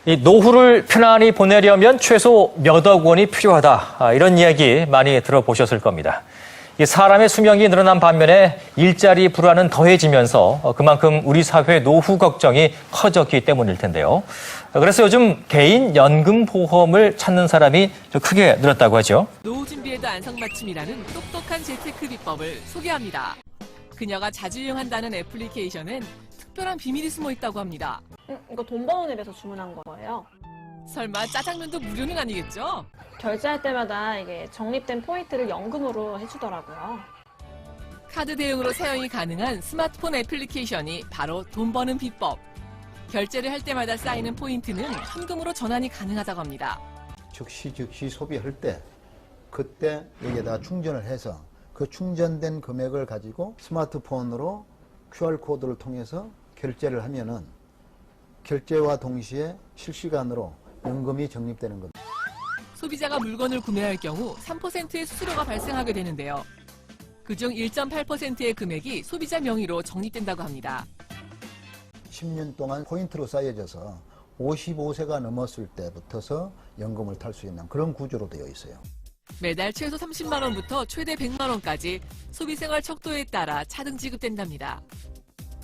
이 노후를 편안히 보내려면 최소 몇 억 원이 필요하다. 이런 이야기 많이 들어보셨을 겁니다. 이 사람의 수명이 늘어난 반면에 일자리 불안은 더해지면서 그만큼 우리 사회 노후 걱정이 커졌기 때문일 텐데요. 그래서 요즘 개인 연금 보험을 찾는 사람이 좀 크게 늘었다고 하죠. 노후 준비에도 안성맞춤이라는 똑똑한 재테크 비법을 소개합니다. 그녀가 자주 이용한다는 애플리케이션엔 특별한 비밀이 숨어 있다고 합니다. 이거 돈 버는 앱에서 주문한 거예요. 설마 짜장면도 무료는 아니겠죠? 결제할 때마다 이게 적립된 포인트를 연금으로 해주더라고요. 카드 대용으로 사용이 가능한 스마트폰 애플리케이션이 바로 돈 버는 비법. 결제를 할 때마다 쌓이는 포인트는 현금으로 전환이 가능하다고 합니다. 즉시 소비할 때 그때 여기에다 충전을 해서 그 충전된 금액을 가지고 스마트폰으로 QR코드를 통해서 결제를 하면은 결제와 동시에 실시간으로 연금이 적립되는 겁니다. 소비자가 물건을 구매할 경우 3%의 수수료가 발생하게 되는데요. 그중 1.8%의 금액이 소비자 명의로 적립된다고 합니다. 10년 동안 포인트로 쌓여져서 55세가 넘었을 때부터서 연금을 탈 수 있는 그런 구조로 되어 있어요. 매달 최소 30만 원부터 최대 100만 원까지 소비생활 척도에 따라 차등 지급된답니다.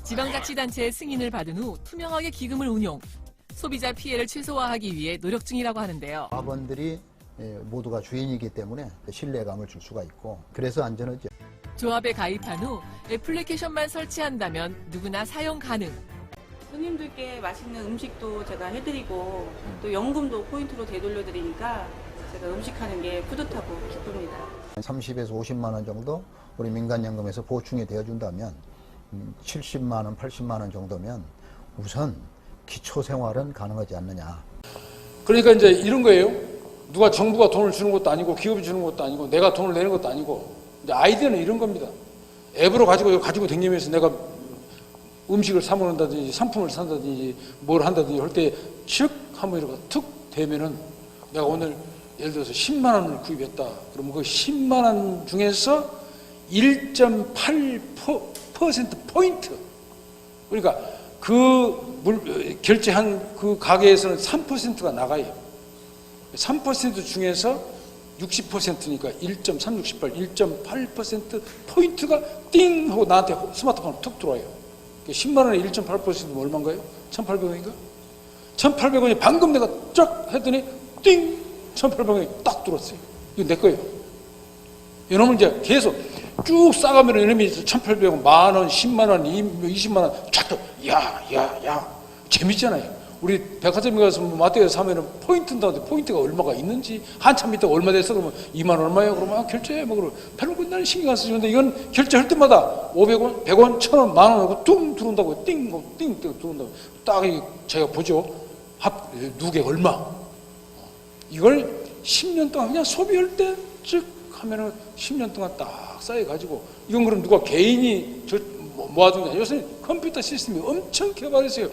지방자치단체의 승인을 받은 후 투명하게 기금을 운용, 소비자 피해를 최소화하기 위해 노력 중이라고 하는데요. 자본들이 모두가 주인이기 때문에 신뢰감을 줄 수가 있고 그래서 안전하죠. 조합에 가입한 후 애플리케이션만 설치한다면 누구나 사용 가능. 손님들께 맛있는 음식도 제가 해드리고 또 연금도 포인트로 되돌려드리니까 제가 음식하는 게 뿌듯하고 기쁩니다. 30에서 50만 원 정도 우리 민간연금에서 보충이 되어준다면 70만 원, 80만 원 정도면 우선 기초생활은 가능하지 않느냐. 그러니까 이제 이런 거예요. 누가 정부가 돈을 주는 것도 아니고 기업이 주는 것도 아니고 내가 돈을 내는 것도 아니고 이제 아이디어는 이런 겁니다. 앱으로 가지고 다니면서 내가 음식을 사 먹는다든지 상품을 산다든지 뭘 한다든지 할 때 즉 한번 이렇게 툭 대면은 내가 오늘 예를 들어서 10만 원을 구입했다. 그러면 그 10만 원 중에서 1.8% 포인트. 그러니까 결제한 그 가게에서는 3%가 나가요. 3% 중에서 60%니까 1.368, 1.8% 포인트가 띵 하고 나한테 스마트폰으로 툭 들어와요. 10만 원에 1.8%면 얼마인가요? 1,800원인가? 1,800원이 방금 내가 쫙 했더니 띵! 1,800원이 딱 들어왔어요. 이거 내 거예요. 이놈은 이제 계속 쭉 싸가면 이놈이 1,800원, 만 원, 10만 원, 20만 원, 쫙, 야. 재밌잖아요. 우리 백화점에 가서 마트에서 사면은 포인트인데 포인트가 얼마가 있는지 한참 있다가 얼마 됐어 그러면 2만 원 얼마예요? 그러면 결제해 뭐 그러면 별로 그날 신경 안 쓰시는데 이건 결제할 때마다 500원, 100원, 1,000원, 만 원 하고 뚱 들어온다고요. 띵 들어온다고. 딱 제가 보죠. 누게 얼마? 이걸 10년 동안 그냥 소비할 때 쭉 하면은 10년 동안 딱 쌓여가지고 이건 그럼 누가 개인이 모아둔 게 아니라 요새 컴퓨터 시스템이 엄청 개발했어요.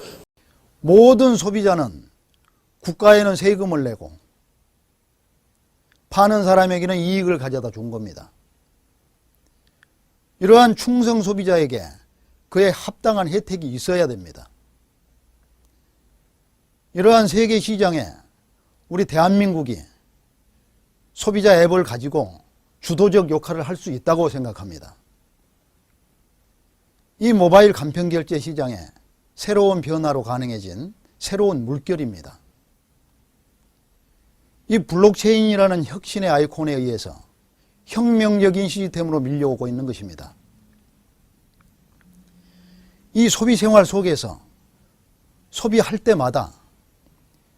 모든 소비자는 국가에는 세금을 내고 파는 사람에게는 이익을 가져다 준 겁니다. 이러한 충성 소비자에게 그에 합당한 혜택이 있어야 됩니다. 이러한 세계 시장에 우리 대한민국이 소비자 앱을 가지고 주도적 역할을 할 수 있다고 생각합니다. 이 모바일 간편결제 시장에 새로운 변화로 가능해진 새로운 물결입니다. 이 블록체인이라는 혁신의 아이콘에 의해서 혁명적인 시스템으로 밀려오고 있는 것입니다. 이 소비생활 속에서 소비할 때마다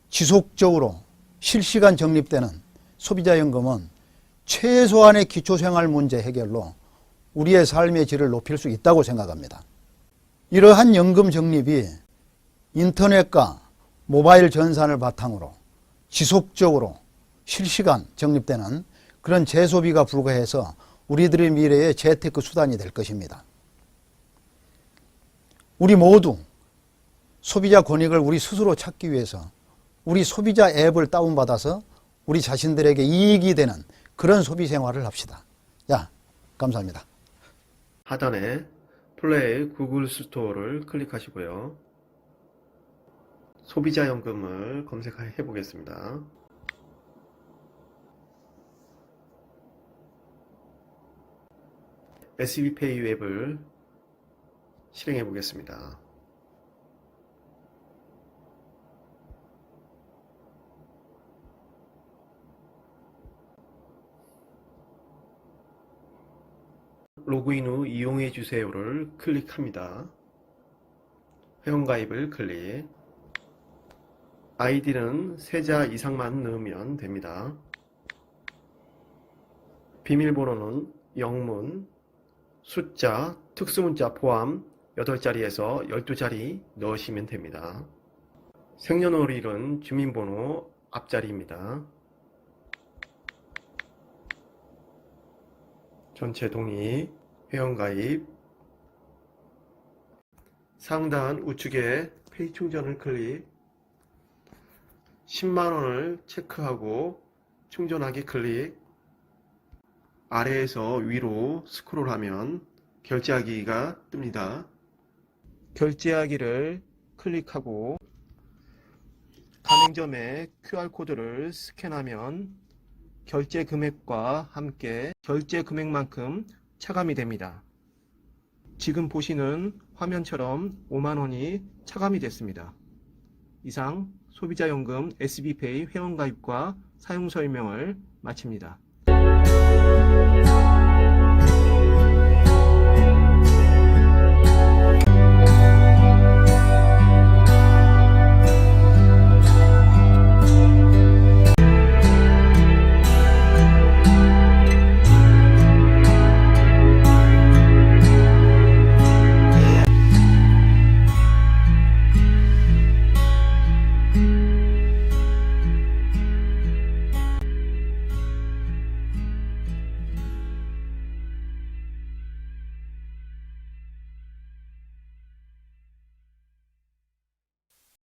지속적으로 실시간 적립되는 소비자연금은 최소한의 기초생활 문제 해결로 우리의 삶의 질을 높일 수 있다고 생각합니다. 이러한 연금 적립이 인터넷과 모바일 전산을 바탕으로 지속적으로 실시간 적립되는 그런 재소비가 불가해서 우리들의 미래의 재테크 수단이 될 것입니다. 우리 모두 소비자 권익을 우리 스스로 찾기 위해서 우리 소비자 앱을 다운받아서 우리 자신들에게 이익이 되는 그런 소비 생활을 합시다. 감사합니다. 하단에 플레이 구글 스토어를 클릭하시고요. 소비자연금을 검색해 보겠습니다. SB페이 웹을 실행해 보겠습니다. 로그인 후 이용해 주세요를 클릭합니다. 회원가입을 클릭. 아이디는 3자 이상만 넣으면 됩니다. 비밀번호는 영문, 숫자, 특수문자 포함 8자리에서 12자리 넣으시면 됩니다. 생년월일은 주민번호 앞자리입니다. 전체 동의, 회원가입, 상단 우측에 페이 충전을 클릭, 10만원을 체크하고 충전하기 클릭, 아래에서 위로 스크롤하면 결제하기가 뜹니다. 결제하기를 클릭하고 가맹점의 QR코드를 스캔하면 결제 금액과 함께 결제 금액만큼 차감이 됩니다. 지금 보시는 화면처럼 5만원이 차감이 됐습니다. 이상 소비자연금 SB페이 회원가입과 사용 설명을 마칩니다.